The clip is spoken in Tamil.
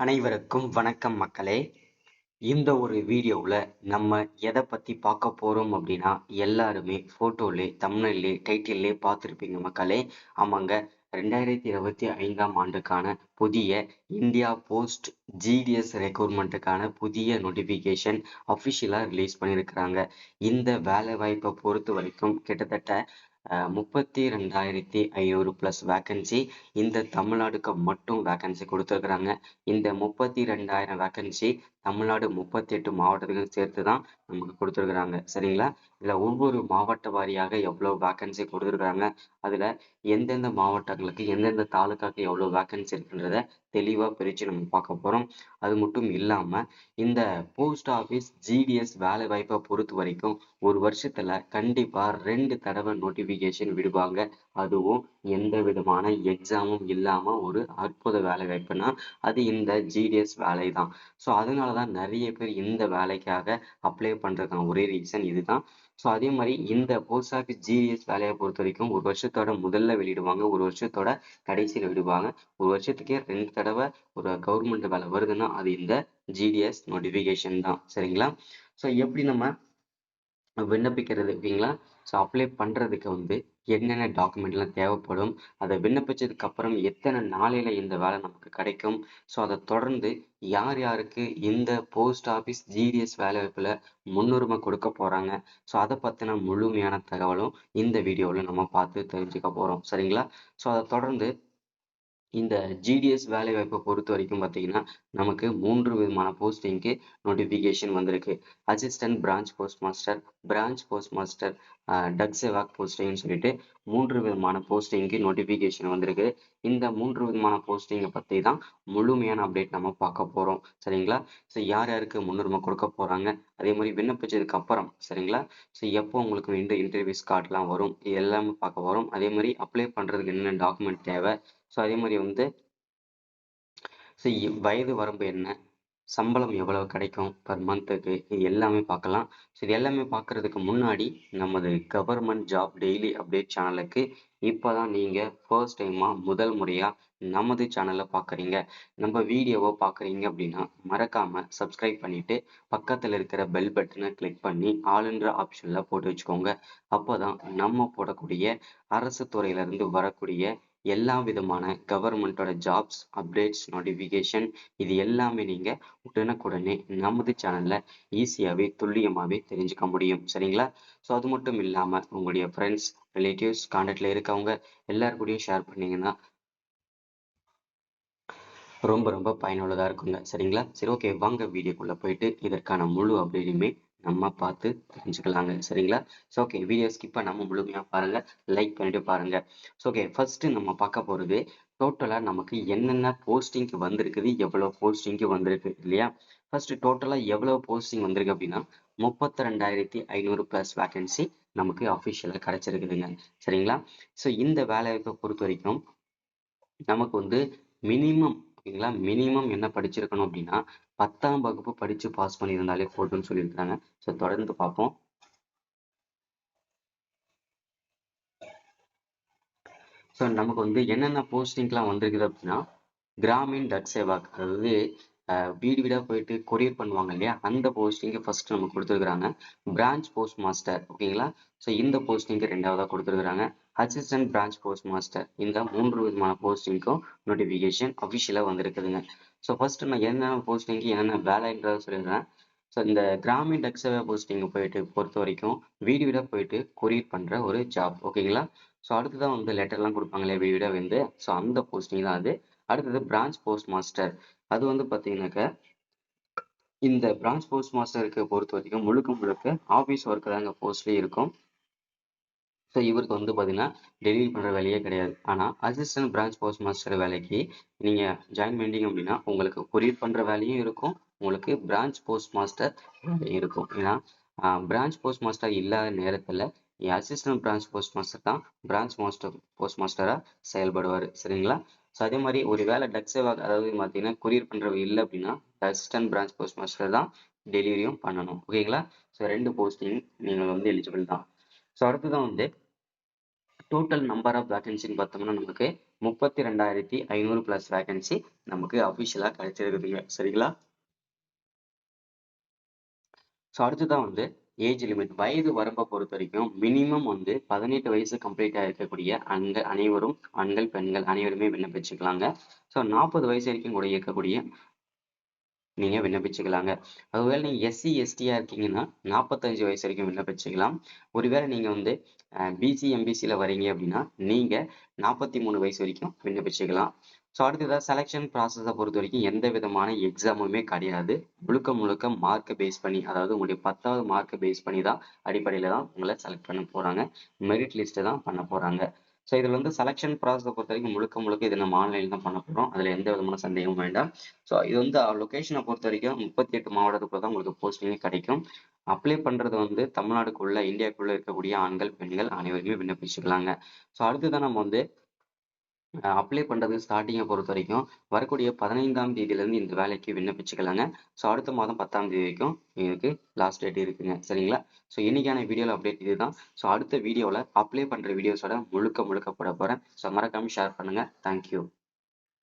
அனைவருக்கும் வணக்கம் மக்களே. இந்த ஒரு வீடியோவில் நம்ம எதை பற்றி பார்க்க போகிறோம் அப்படின்னா, எல்லாருமே ஃபோட்டோலே தம்ப்நெயிலே டைட்டில்லே பார்த்துருப்பீங்க மக்களே. ஆமாங்க, 2025ஆம் ஆண்டுக்கான புதிய இந்தியா போஸ்ட் ஜிடிஎஸ் ரெக்ரூட்மெண்ட்டுக்கான புதிய நோட்டிஃபிகேஷன் அஃபிஷியலாக ரிலீஸ் பண்ணியிருக்கிறாங்க. இந்த வேலை வாய்ப்பை பொறுத்த வரைக்கும் கிட்டத்தட்ட 32,500 ப்ளஸ் வேக்கன்சி இந்த தமிழ்நாடுக்கு மட்டும் வேக்கன்சி கொடுத்துருக்குறாங்க. இந்த 32,000 வேக்கன்சி தமிழ்நாடு 38 மாவட்டத்துக்கும் சேர்த்து தான் நமக்கு கொடுத்துருக்குறாங்க. சரிங்களா? இதில் ஒவ்வொரு மாவட்ட வாரியாக எவ்வளோ வேக்கன்சி கொடுத்துருக்குறாங்க, அதில் எந்தெந்த மாவட்டங்களுக்கு எந்தெந்த தாலுக்காக்கு எவ்வளோ வேக்கன்சி இருக்குன்றத தெளிவாக பிரித்து நம்ம பார்க்க போகிறோம். அது மட்டும் இல்லாமல் இந்த போஸ்ட் ஆஃபீஸ் ஜிடிஎஸ் வேலை வாய்ப்பை பொறுத்த வரைக்கும் ஒரு வருஷத்தில் கண்டிப்பாக 2 தடவை நோட்டிஃபிகேஷன் விடுவாங்க. அதுவும் எந்த விதமான எக்ஸாமும் இல்லாமல் ஒரு அற்புத வேலை வாய்ப்புனா அது இந்த ஜிடிஎஸ் வேலை தான். ஸோ அதனால தான் நிறைய பேர் இந்த வேலைக்காக அப்ளை பண்ணுறதுக்கான ஒரே ரீசன் இதுதான். ஸோ அதே மாதிரி இந்த போஸ்ட் ஆஃபீஸ் ஜிடிஎஸ் வேலையை பொறுத்த வரைக்கும் ஒரு வருஷத்தோட முதல்ல வெளியிடுவாங்க, ஒரு வருஷத்தோட கடைசியில் விடுவாங்க. ஒரு வருஷத்துக்கே 2 தடவை ஒரு கவர்மெண்ட் வேலை வருதுன்னா அது இந்த ஜிடிஎஸ் நோட்டிஃபிகேஷன் தான். சரிங்களா? ஸோ எப்படி நம்ம விண்ணப்பிக்கிறது ஓகேங்களா? ஸோ அப்ளை பண்ணுறதுக்கு என்னென்ன டாக்குமெண்ட்லாம் தேவைப்படும், அதை விண்ணப்பிச்சதுக்கு அப்புறம் எத்தனை நாளையில் இந்த வேலை நமக்கு கிடைக்கும், ஸோ அதை தொடர்ந்து யார் யாருக்கு இந்த போஸ்ட் ஆஃபீஸ் ஜிடிஎஸ் வேலைவாய்ப்பில் முன்னுரிமை கொடுக்க போகிறாங்க, ஸோ அதை பற்றின முழுமையான தகவலும் இந்த வீடியோவில் நம்ம பார்த்து தெரிஞ்சுக்க போகிறோம். சரிங்களா? ஸோ அதை தொடர்ந்து இந்த ஜிடிஎஸ் வேலைவாய்ப்பை பொறுத்த வரைக்கும் பார்த்தீங்கன்னா, நமக்கு 3 விதமான போஸ்டிங்க்கு நோட்டிஃபிகேஷன் வந்திருக்கு. Assistant branch post master, branch post master, Dak Sevak போஸ்டிங்னு சொல்லிட்டு 3 விதமான போஸ்டிங்க்கு நோட்டிஃபிகேஷன் வந்திருக்கு. இந்த 3 விதமான போஸ்டிங்கை பற்றி தான் முழுமையான அப்டேட் நம்ம பார்க்க போகிறோம். சரிங்களா? ஸோ யார் யாருக்கு முன்னுரிமை கொடுக்க போகிறாங்க, அதே மாதிரி விண்ணப்பிச்சதுக்கு அப்புறம் சரிங்களா, ஸோ எப்போ உங்களுக்கு இன்டர்வியூஸ் கார்டெலாம் வரும், இது எல்லாமே பார்க்க வரும். அதே மாதிரி அப்ளை பண்ணுறதுக்கு என்னென்ன டாக்குமெண்ட் தேவை, ஸோ அதே மாதிரி ஸோ வயது வரம்பு என்ன, சம்பளம் எவ்வளவு கிடைக்கும் பர் மந்த்துக்கு, இது எல்லாமே பார்க்கலாம். ஸோ இது எல்லாமே பார்க்குறதுக்கு முன்னாடி நமது கவர்மெண்ட் ஜாப் டெய்லி அப்டேட் சேனலுக்கு இப்போ தான் நீங்கள் ஃபர்ஸ்ட் டைமாக முதல் முறையாக நமது சேனலை பார்க்குறீங்க, நம்ம வீடியோவை பார்க்குறீங்க அப்படின்னா மறக்காமல் சப்ஸ்கிரைப் பண்ணிவிட்டு பக்கத்தில் இருக்கிற பெல் பட்டனை கிளிக் பண்ணி ஆளுன்ற ஆப்ஷனில் போட்டு வச்சுக்கோங்க. அப்போ தான் நம்ம போடக்கூடிய அரசு துறையிலேருந்து வரக்கூடிய எல்லா விதமான கவர்மெண்ட்டோட ஜாப்ஸ் அப்டேட்ஸ் நோட்டிஃபிகேஷன் இது எல்லாமே நீங்கள் உடனுக்குடனே நமது சேனலில் ஈஸியாகவே துல்லியமாகவே தெரிஞ்சுக்க முடியும். சரிங்களா? ஸோ அது மட்டும் இல்லாமல் உங்களுடைய ஃப்ரெண்ட்ஸ் ரிலேட்டிவ்ஸ் கான்டாக்டில் இருக்கவங்க எல்லாருக்கூடையும் ஷேர் பண்ணிங்கன்னா ரொம்ப ரொம்ப பயனுள்ளதாக இருக்குங்க. சரிங்களா? சரி, ஓகே, வாங்க வீடியோக்குள்ளே போயிட்டு இதற்கான முழு அப்டேட்டுமே நம்ம பார்த்து தெரிஞ்சுக்கலாங்க. சரிங்களா? ஸோ ஓகே, வீடியோ ஸ்கிப் பண்ணாமல் முழுமையாக பாருங்கள், லைக் பண்ணிட்டு பாருங்கள். ஸோ ஓகே, ஃபஸ்ட்டு நம்ம பார்க்க போகிறது டோட்டலாக நமக்கு என்னென்ன போஸ்டிங்க்கு வந்திருக்குது, எவ்வளோ போஸ்டிங்க்கு வந்திருக்கு இல்லையா? ஃபர்ஸ்ட் டோட்டலாக எவ்வளோ போஸ்டிங் வந்திருக்கு அப்படின்னா 32,500 ப்ளஸ் வேக்கன்சி நமக்கு அஃபிஷியலாக கிடைச்சிருக்குதுங்க. சரிங்களா? ஸோ இந்த வேலைவாய்ப்பை பொறுத்த வரைக்கும் நமக்கு மினிமம் ஓகேங்களா, மினிமம் என்ன படிச்சிருக்கணும் அப்படின்னா 10ஆம் வகுப்பு படித்து பாஸ் பண்ணியிருந்தாலே போதும்னு சொல்லியிருக்காங்க. ஸோ தொடர்ந்து பார்ப்போம். ஸோ நமக்கு என்னென்ன போஸ்டிங்லாம் வந்திருக்குது அப்படின்னா, கிராமின் டக் சேவாக், அதாவது வீடு வீடாக போயிட்டு கொரியர் பண்ணுவாங்க இல்லையா, அந்த போஸ்டிங்கு ஃபர்ஸ்ட் நமக்கு கொடுத்துருக்குறாங்க. பிரான்ச் போஸ்ட் மாஸ்டர் ஓகேங்களா, ஸோ இந்த போஸ்டிங்கு 2ஆவதாக கொடுத்துருக்குறாங்க. அசிஸ்டன்ட் பிரான்ச் போஸ்ட் மாஸ்டர், இந்த 3 விதமான போஸ்டிங்க்கும் நோட்டிஃபிகேஷன் அஃபிஷியலாக வந்திருக்குதுங்க. ஸோ ஃபர்ஸ்ட் நான் என்னென்ன போஸ்டிங்கு என்னென்ன வேலைன்றத சொல்லிடுறேன். ஸோ இந்த கிராமின் டக் சேவா போஸ்டிங்கை பொறுத்த வரைக்கும் வீடு வீடாக போயிட்டு கொரியர் பண்ணுற ஒரு ஜாப் ஓகேங்களா. ஸோ அடுத்ததான் லெட்டர்லாம் கொடுப்பாங்களே வீடு வீடாக ஸோ அந்த போஸ்டிங் தான் அது. அடுத்தது பிரான்ச் போஸ்ட் மாஸ்டர், அது பார்த்தீங்கன்னாக்கா இந்த பிரான்ச் போஸ்ட் மாஸ்டருக்கு பொறுத்த வரைக்கும் முழுக்க முழுக்க ஆஃபீஸ் ஒர்க்கு தாங்க போஸ்ட்லேயே இருக்கும். ஸோ இவருக்கு பார்த்தீங்கன்னா டெலிவரி பண்ணுற வேலையே கிடையாது. ஆனால் அசிஸ்டன்ட் பிரான்ச் போஸ்ட் மாஸ்டர் வேலைக்கு நீங்கள் ஜாயின் பண்ணிட்டீங்க அப்படின்னா உங்களுக்கு கொரியர் பண்ணுற வேலையும் இருக்கும், உங்களுக்கு பிரான்ச் போஸ்ட் மாஸ்டர் வேலையும் இருக்கும். ஏன்னா பிரான்ச் போஸ்ட் மாஸ்டர் இல்லாத நேரத்தில் அசிஸ்டன்ட் பிரான்ச் போஸ்ட் மாஸ்டர் தான் பிரான்ச் போஸ்ட் மாஸ்டராக செயல்படுவார். சரிங்களா? ஸோ அதே மாதிரி ஒரு வேலை டக் சேவா, அதாவது பார்த்தீங்கன்னா கொரியர் பண்ணுறவ இல்லை அப்படின்னா அசிஸ்டன்ட் பிரான்ச் போஸ்ட் மாஸ்டர் தான் டெலிவரியும் பண்ணணும் ஓகேங்களா. ஸோ 2 போஸ்டிங் நீங்கள் எலிஜிபிள் தான். ஸோ அடுத்ததான் டோட்டல் நம்பர் ஆஃப் வேகன்சின்னு பார்த்தோம்னா நமக்கு 32,500 பிளஸ் வேகன்சி நமக்கு அஃபிஷியலா கிடைச்சிருக்குதுங்க. சரிங்களா? ஸோ அடுத்ததான் வந்து ஏஜ் லிமிட், வயது வரம்பை பொறுத்த வரைக்கும் மினிமம் வந்து 18 வயசு கம்ப்ளீட் ஆகிருக்கக்கூடிய அனைவரும், ஆண்கள் பெண்கள் அனைவருமே விண்ணப்பிச்சுக்கலாங்க. ஸோ 40 வயசு வரைக்கும் கூட இருக்கக்கூடிய நீங்க விண்ணப்பிச்சுக்கலாங்க. ஒருவேளை நீங்க எஸ்சி எஸ்டியா இருக்கீங்கன்னா 45 வயசு வரைக்கும் விண்ணப்பிச்சுக்கலாம். ஒருவேளை நீங்க வந்து பிசி எம்பிசில வரீங்க அப்படின்னா நீங்க 43 வயசு வரைக்கும் விண்ணப்பிச்சுக்கலாம். ஸோ அடுத்ததா செலெக்ஷன் ப்ராசஸை பொறுத்த வரைக்கும் எந்த விதமான எக்ஸாமுமே கிடையாது. முழுக்க முழுக்க மார்க்கை பேஸ் பண்ணி, அதாவது உங்களுடைய 10வது மார்க்கை பேஸ் பண்ணி தான் அடிப்படையில் தான் உங்களை செலக்ட் பண்ண போறாங்க. மெரிட் லிஸ்ட்டை தான் பண்ண போறாங்க. ஸோ இதில் வந்து செலெக்ஷன் ப்ராசஸை பொறுத்த வரைக்கும் முழுக்க இது நம்ம ஆன்லைனில் தான் பண்ண போகிறோம். அதில் எந்த விதமான சந்தேகமும் வேண்டாம். ஸோ இது வந்து லொக்கேஷனை பொறுத்த வரைக்கும் 38 மாவட்டத்துக்குள்ள தான் உங்களுக்கு போஸ்டிங்கே கிடைக்கும். அப்ளை பண்ணுறது வந்து தமிழ்நாடுக்குள்ள, இந்தியாவுக்குள்ள இருக்கக்கூடிய ஆண்கள் பெண்கள் அனைவருமே விண்ணப்பிச்சுக்கலாங்க. ஸோ அடுத்ததான் நம்ம வந்து அப்ளை பண்ணுறது ஸ்டார்டிங்கை பொறுத்த வரைக்கும் வரக்கூடிய 15ஆம் தேதியிலேருந்து இந்த வேலைக்கு விண்ணப்பிச்சுக்கலாங்க. ஸோ அடுத்த மாதம் 10ஆம் தேதி வரைக்கும் இதுக்கு லாஸ்ட் டேட் இருக்குங்க. சரிங்களா? ஸோ இன்னைக்கான வீடியோவில் அப்டேட் இதுதான். ஸோ அடுத்த வீடியோவில் அப்ளை பண்ணுற வீடியோஸோட முழுக்க போட போகிறேன். ஸோ மறக்காமல் ஷேர் பண்ணுங்கள். தேங்க்யூ.